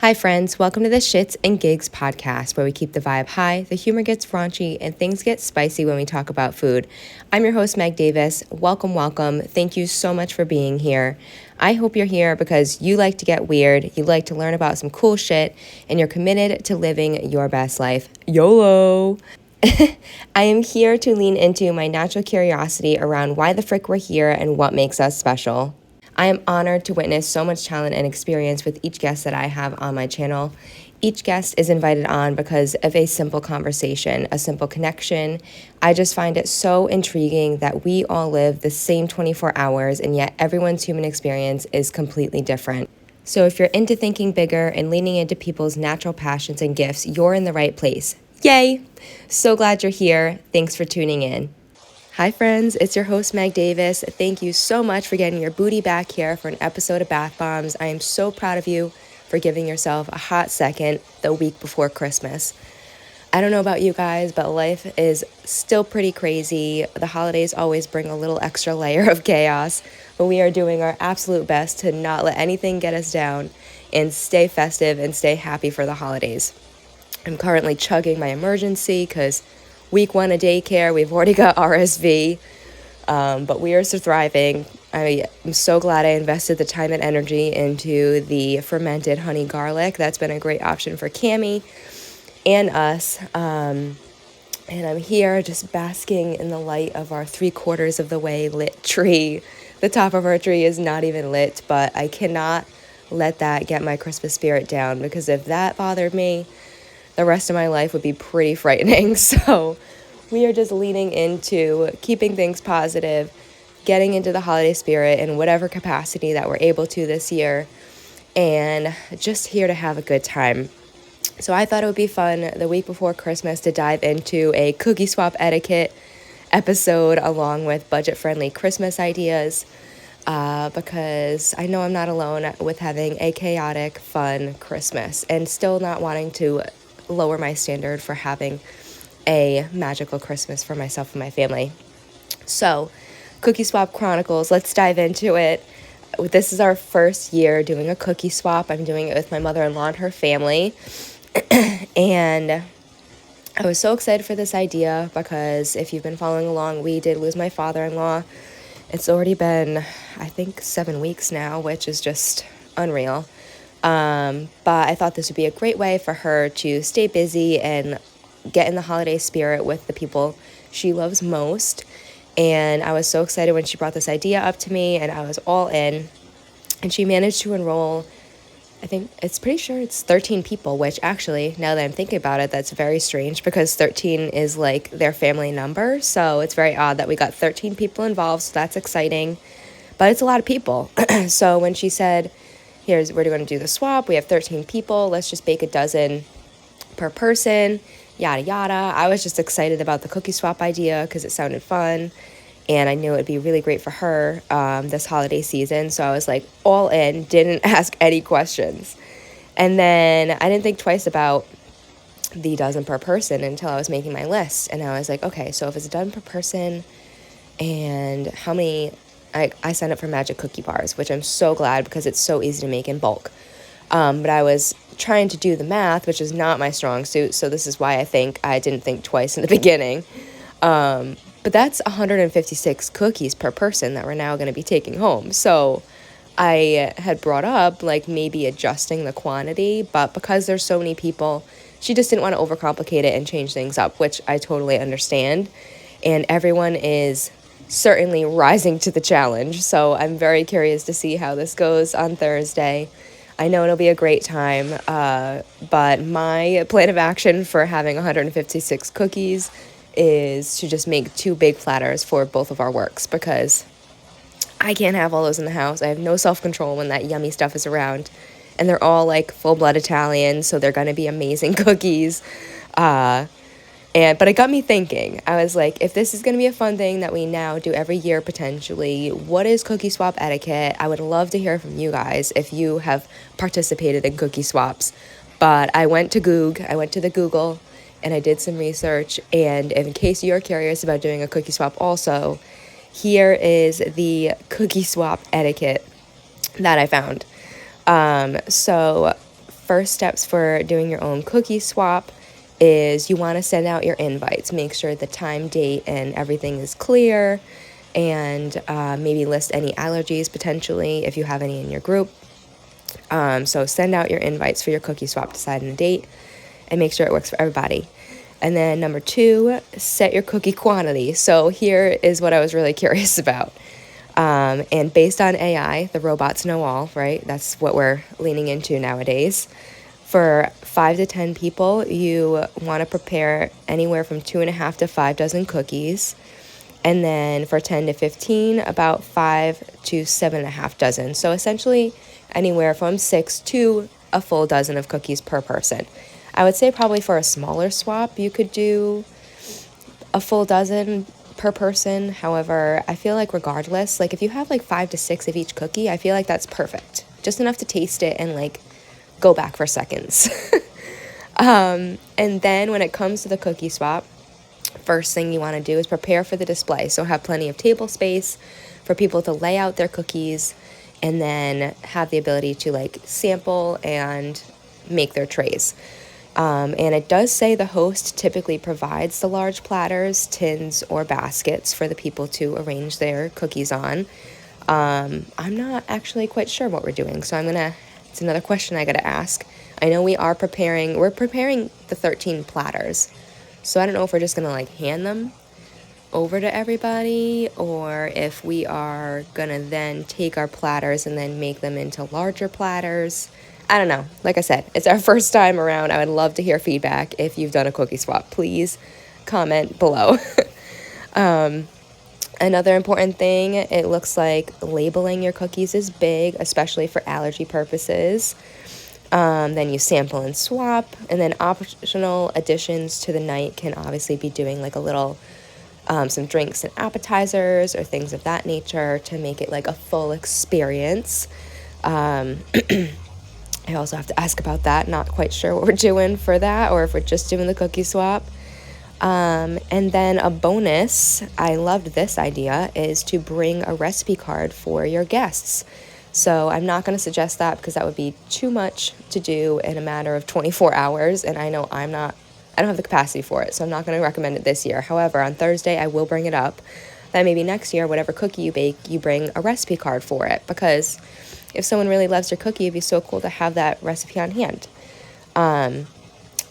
Hi friends, welcome to the Shiits and Gigs podcast where we keep the vibe high, the humor gets raunchy, and things get spicy when we talk about food. I'm your host, Meg Davis. Welcome. Thank you so much for being here. I hope you're here because you like to get weird, you like to learn about some cool shit, and you're committed to living your best life. YOLO! I am here to lean into my natural curiosity around why the frick we're here and what makes us special. I am honored to witness so much talent and experience with each guest that I have on my channel. Each guest is invited on because of a simple conversation, a simple connection. I just find it so intriguing that we all live the same 24 hours and yet everyone's human experience is completely different. So if you're into thinking bigger and leaning into people's natural passions and gifts, you're in the right place. Yay! So glad you're here. Thanks for tuning in. Hi friends, it's your host Meg Davis. Thank you so much for getting your booty back here for an episode of Bath Bombz. I am so proud of you for giving yourself a hot second the week before Christmas. I don't know about you guys, but life is still pretty crazy. The holidays always bring a little extra layer of chaos, but we are doing our absolute best to not let anything get us down and stay festive and stay happy for the holidays. I'm currently chugging my emergency because week 1 of daycare, we've already got RSV, but we are still thriving. I am so glad I invested the time and energy into the fermented honey garlic. That's been a great option for Cammie and us. And I'm here just basking in the light of our 3/4 of the way lit tree. The top of our tree is not even lit, but I cannot let that get my Christmas spirit down because if that bothered me, the rest of my life would be pretty frightening. So we are just leaning into keeping things positive, getting into the holiday spirit in whatever capacity that we're able to this year, and just here to have a good time. So I thought it would be fun the week before Christmas to dive into a cookie swap etiquette episode along with budget-friendly Christmas ideas, because I know I'm not alone with having a chaotic, fun Christmas and still not wanting to lower my standard for having a magical Christmas for myself and my family. So, Cookie Swap Chronicles, let's dive into it. This is our first year doing a cookie swap. I'm doing it with my mother-in-law and her family. And I was so excited for this idea because if you've been following along, we did lose my father-in-law. It's already been, I think, 7 weeks now, which is just unreal. But I thought this would be a great way for her to stay busy and get in the holiday spirit with the people she loves most. And I was so excited when she brought this idea up to me, and I was all in. And she managed to enroll, I think it's pretty sure it's 13 people, which actually, now that I'm thinking about it, that's very strange because 13 is like their family number. So it's very odd that we got 13 people involved. So that's exciting, but it's a lot of people. So when she said, we're going to do the swap. We have 13 people. Let's just bake a dozen per person, yada, yada. I was just excited about the cookie swap idea because it sounded fun. And I knew it would be really great for her this holiday season. So I was like all in, didn't ask any questions. And then I didn't think twice about the dozen per person until I was making my list. And I was like, okay, so if it's a dozen per person and how many... I signed up for magic cookie bars, which I'm so glad because it's so easy to make in bulk. But I was trying to do the math, which is not my strong suit. So this is why I didn't think twice in the beginning. But that's 156 cookies per person that we're now going to be taking home. So I had brought up like maybe adjusting the quantity, but because there's so many people, she just didn't want to overcomplicate it and change things up, which I totally understand. And everyone is certainly rising to the challenge. So I'm very curious to see how this goes on Thursday. I know it'll be a great time, but my plan of action for having 156 cookies is to just make 2 big platters for both of our works because I can't have all those in the house. I have no self-control when that yummy stuff is around. And they're all like full-blood Italian, so they're going to be amazing cookies. But it got me thinking. I was like, if this is going to be a fun thing that we now do every year potentially, what is cookie swap etiquette? I would love to hear from you guys if you have participated in cookie swaps. But I went to the Google, and I did some research. And in case you're curious about doing a cookie swap also, here is the cookie swap etiquette that I found. So first steps for doing your own cookie swap is you want to send out your invites. Make sure the time, date, and everything is clear, and maybe list any allergies potentially if you have any in your group. So send out your invites for your cookie swap, decide on a date, and make sure it works for everybody. And then number 2, set your cookie quantity. So here is what I was really curious about. And based on AI, the robots know all, right? That's what we're leaning into nowadays. For 5 to 10 people, you want to prepare anywhere from 2.5 to 5 dozen cookies. And then for 10 to 15, about 5 to 7.5 dozen. So essentially anywhere from 6 to a full dozen of cookies per person. I would say probably for a smaller swap, you could do a full dozen per person. However, I feel like regardless, like if you have like 5 to 6 of each cookie, I feel like that's perfect. Just enough to taste it and like go back for seconds. And then when it comes to the cookie swap, first thing you want to do is prepare for the display. So have plenty of table space for people to lay out their cookies and then have the ability to like sample and make their trays. And it does say the host typically provides the large platters, tins, or baskets for the people to arrange their cookies on. I'm not actually quite sure what we're doing, so it's another question I gotta ask. I know we're preparing the 13 platters. So I don't know if we're just gonna like hand them over to everybody, or if we are gonna then take our platters and then make them into larger platters. I don't know. Like I said, it's our first time around. I would love to hear feedback if you've done a cookie swap. Please comment below. Another important thing, it looks like labeling your cookies is big, especially for allergy purposes. Then you sample and swap, and then optional additions to the night can obviously be doing like a little, some drinks and appetizers or things of that nature to make it like a full experience. I also have to ask about that. Not quite sure what we're doing for that, or if we're just doing the cookie swap. And then a bonus, I loved this idea, is to bring a recipe card for your guests. So I'm not going to suggest that because that would be too much to do in a matter of 24 hours. And I know I don't have the capacity for it, so I'm not going to recommend it this year. However, on Thursday, I will bring it up. That maybe next year, whatever cookie you bake, you bring a recipe card for it, because if someone really loves your cookie, it'd be so cool to have that recipe on hand.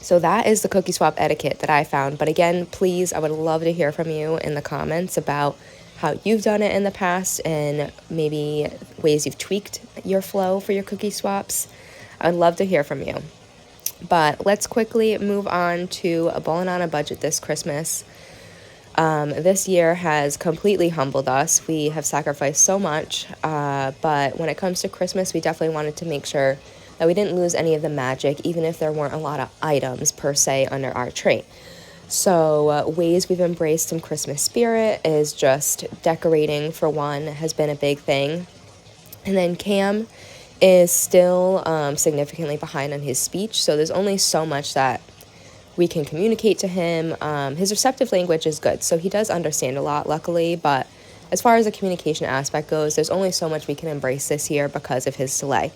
So that is the cookie swap etiquette that I found. But again, please, I would love to hear from you in the comments about how you've done it in the past and maybe ways you've tweaked your flow for your cookie swaps. I would love to hear from you. But let's quickly move on to bowling on a budget this Christmas. This year has completely humbled us. We have sacrificed so much, but when it comes to Christmas, we definitely wanted to make sure that we didn't lose any of the magic, even if there weren't a lot of items per se under our tree. So ways we've embraced some Christmas spirit is just decorating, for one, has been a big thing. And then Cam is still significantly behind on his speech, so there's only so much that we can communicate to him. His receptive language is good, so he does understand a lot, luckily, but as far as the communication aspect goes, there's only so much we can embrace this year because of his delay.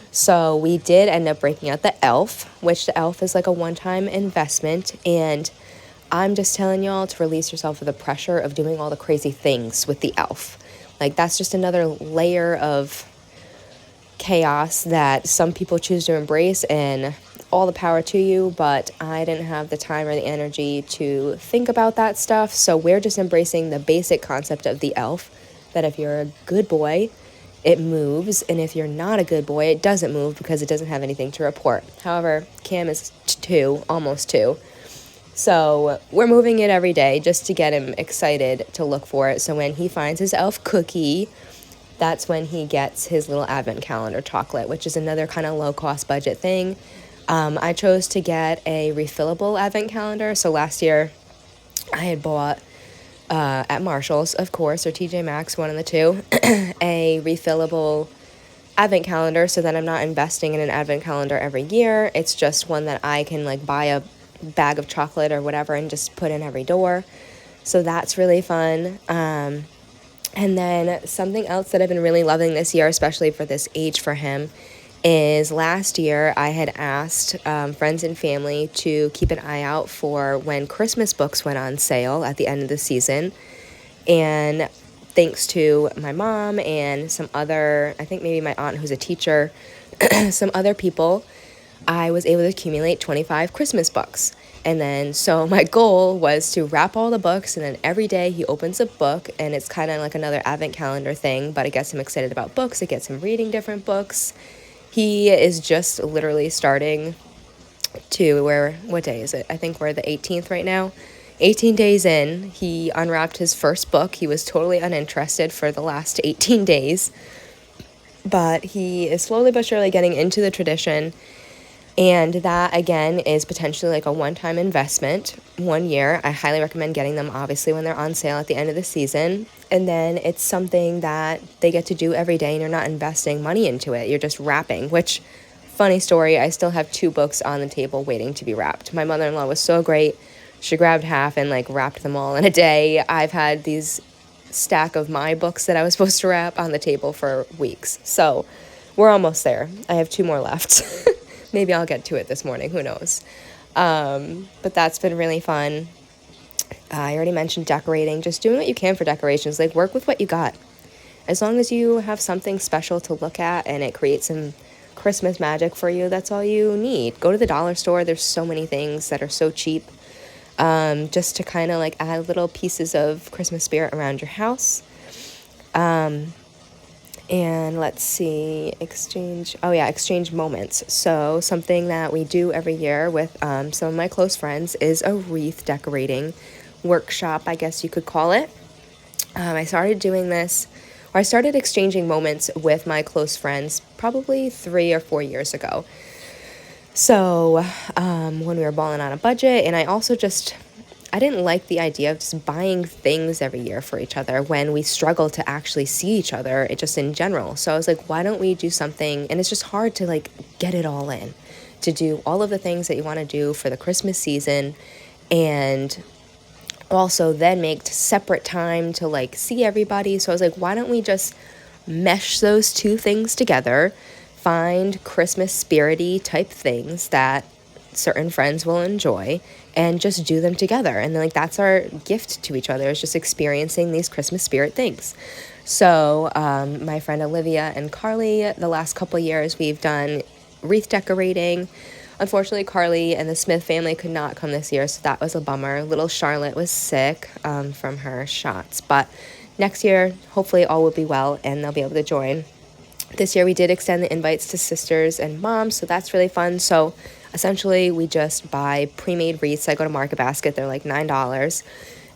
So we did end up breaking out the elf, which the elf is like a one-time investment, and I'm just telling y'all to release yourself of the pressure of doing all the crazy things with the elf. Like, that's just another layer of chaos that some people choose to embrace, and all the power to you, but I didn't have the time or the energy to think about that stuff. So we're just embracing the basic concept of the elf, that if you're a good boy, it moves, and if you're not a good boy, it doesn't move because it doesn't have anything to report. However, Cam is 2, almost 2. So we're moving it every day just to get him excited to look for it. So when he finds his elf cookie, that's when he gets his little advent calendar chocolate, which is another kind of low-cost budget thing. I chose to get a refillable advent calendar. So last year I had bought at Marshall's, of course, or TJ Maxx, one of the two, a refillable advent calendar, so that I'm not investing in an advent calendar every year. It's just one that I can like buy a bag of chocolate or whatever and just put in every door. So that's really fun. And then something else that I've been really loving this year, especially for this age for him, is last year I had asked friends and family to keep an eye out for when Christmas books went on sale at the end of the season. And thanks to my mom and some other, I think maybe my aunt who's a teacher, some other people, I was able to accumulate 25 Christmas books. And then, so my goal was to wrap all the books, and then every day he opens a book, and it's kind of like another advent calendar thing, but it gets him excited about books, it gets him reading different books. He is just literally starting to what day is it? I think we're the 18th right now. 18 days in, he unwrapped his first book. He was totally uninterested for the last 18 days, but he is slowly but surely getting into the tradition. And that, again, is potentially like a one-time investment, 1 year. I highly recommend getting them, obviously, when they're on sale at the end of the season. And then it's something that they get to do every day, and you're not investing money into it. You're just wrapping, which, funny story, I still have 2 books on the table waiting to be wrapped. My mother-in-law was so great. She grabbed half and, wrapped them all in a day. I've had these stack of my books that I was supposed to wrap on the table for weeks. So we're almost there. I have 2 more left. Maybe I'll get to it this morning. Who knows? But that's been really fun. I already mentioned decorating. Just doing what you can for decorations. Work with what you got. As long as you have something special to look at and it creates some Christmas magic for you, that's all you need. Go to the dollar store. There's so many things that are so cheap. Just to kind of add little pieces of Christmas spirit around your house. And let's see, exchange moments. So something that we do every year with some of my close friends is a wreath decorating workshop, I guess you could call it. I started exchanging moments with my close friends probably 3 or 4 years ago. So when we were balling on a budget, and I didn't like the idea of just buying things every year for each other when we struggle to actually see each other, just in general. So I was like, why don't we do something? And it's just hard to get it all in, to do all of the things that you want to do for the Christmas season, and also then make separate time to see everybody. So I was like, why don't we just mesh those 2 things together, find Christmas spirity type things that certain friends will enjoy, and just do them together. And then that's our gift to each other, is just experiencing these Christmas spirit things. So my friend Olivia and Carly, the last couple years we've done wreath decorating. Unfortunately, Carly and the Smith family could not come this year, so that was a bummer. Little Charlotte was sick from her shots, but next year hopefully all will be well and they'll be able to join. This year we did extend the invites to sisters and moms, so that's really fun. So essentially we just buy pre-made wreaths. I go to Market Basket, they're $9.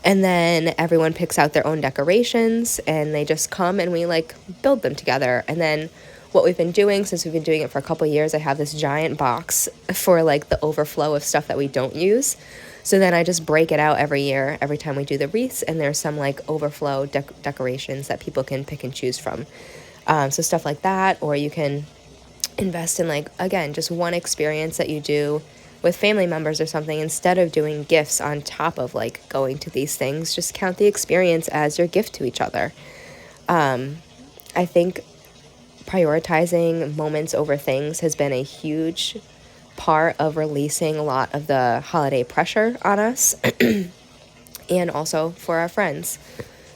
And then everyone picks out their own decorations and they just come and we build them together. And then what we've been doing, since we've been doing it for a couple of years, I have this giant box for the overflow of stuff that we don't use. So then I just break it out every year, every time we do the wreaths, and there's some overflow decorations that people can pick and choose from. So stuff like that, or you can invest in again, just one experience that you do with family members or something. Instead of doing gifts on top of going to these things, just count the experience as your gift to each other. I think prioritizing moments over things has been a huge part of releasing a lot of the holiday pressure on us and also for our friends.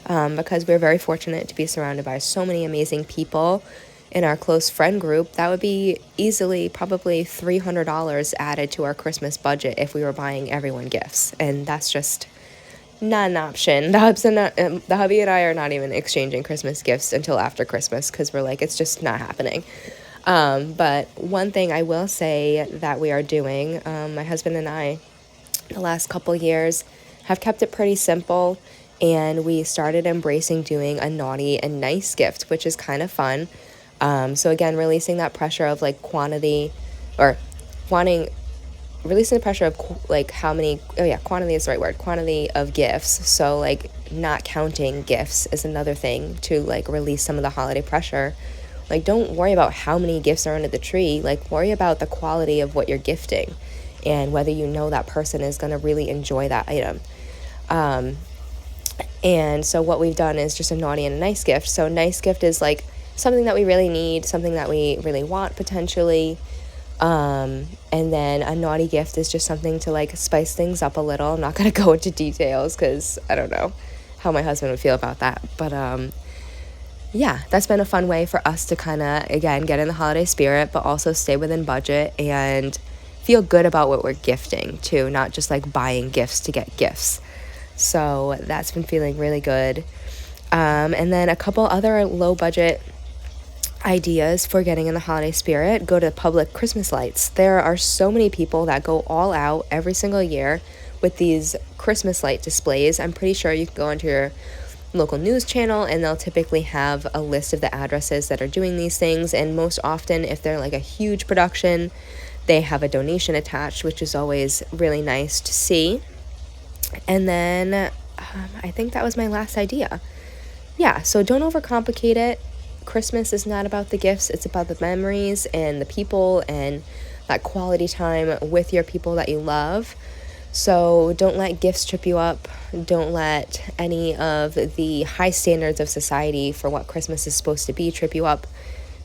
Because we're very fortunate to be surrounded by so many amazing people in our close friend group. That would be easily probably $300 added to our Christmas budget if we were buying everyone gifts. And that's just not an option. The hubby and I are not even exchanging Christmas gifts until after Christmas because we're it's just not happening. But one thing I will say that we are doing, my husband and I, the last couple years have kept it pretty simple. And we started embracing doing a naughty and nice gift, which is kind of fun. So again, releasing that pressure of quantity, or releasing the pressure of quantity is the right word, quantity of gifts. So not counting gifts is another thing to release some of the holiday pressure. Don't worry about how many gifts are under the tree. Worry about the quality of what you're gifting and whether that person is going to really enjoy that item. And so what we've done is just a naughty and a nice gift. So nice gift is something that we really need, something that we really want potentially. And then a naughty gift is just something to like spice things up a little. I'm not going to go into details because I don't know how my husband would feel about that. But yeah, that's been a fun way for us to kind of, again, get in the holiday spirit, but also stay within budget and feel good about what we're gifting too, not just like buying gifts to get gifts. So that's been feeling really good. And then a couple other low budget ideas for getting in the holiday spirit: go to public Christmas lights. There are so many people that go all out every single year with these Christmas light displays. I'm pretty sure you can go onto your local news channel and they'll typically have a list of the addresses that are doing these things, and most often if they're like a huge production, they have a donation attached, which is always really nice to see. And then I think that was my last idea. Yeah, so don't overcomplicate it. Christmas is not about the gifts, it's about the memories and the people and that quality time with your people that you love. So don't let gifts trip you up. Don't let any of the high standards of society for what Christmas is supposed to be trip you up.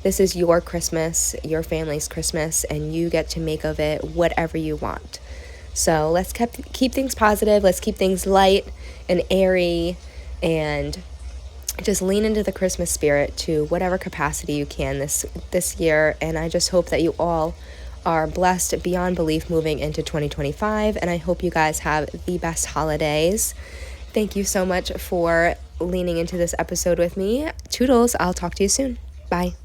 This is your Christmas, your family's Christmas, and you get to make of it whatever you want. So let's keep things positive. Let's keep things light and airy, and just lean into the Christmas spirit to whatever capacity you can this year. And I just hope that you all are blessed beyond belief moving into 2025, and I hope you guys have the best holidays. Thank you so much for leaning into this episode with me. Toodles, I'll talk to you soon. Bye.